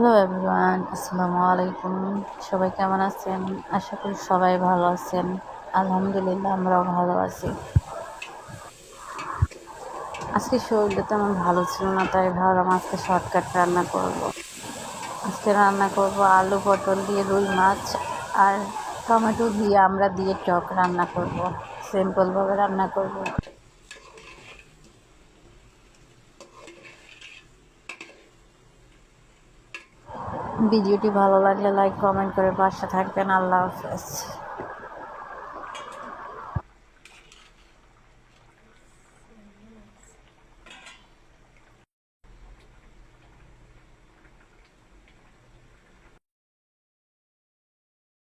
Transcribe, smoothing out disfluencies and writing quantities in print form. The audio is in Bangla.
হ্যালো এভরিওয়ান, আসসালামু আলাইকুম। সবাই কেমন আছেন? আশা করি সবাই ভালো আছেন। আলহামদুলিল্লাহ, আমরাও ভালো আছি। আজকে শরীরটা তেমন ভালো ছিল না, তাই ভাবলাম আজকে শর্টকাট রান্না করব। আজকে রান্না করব আলু পটল দিয়ে রুই মাছ আর টমেটো দিয়ে আমরা দিয়ে টক রান্না করব। সিম্পলভাবে রান্না করব। ভিডিওটি ভালো লাগলে লাইক কমেন্ট করে পাশে থাকবেন। আল্লাহ হাফেজ।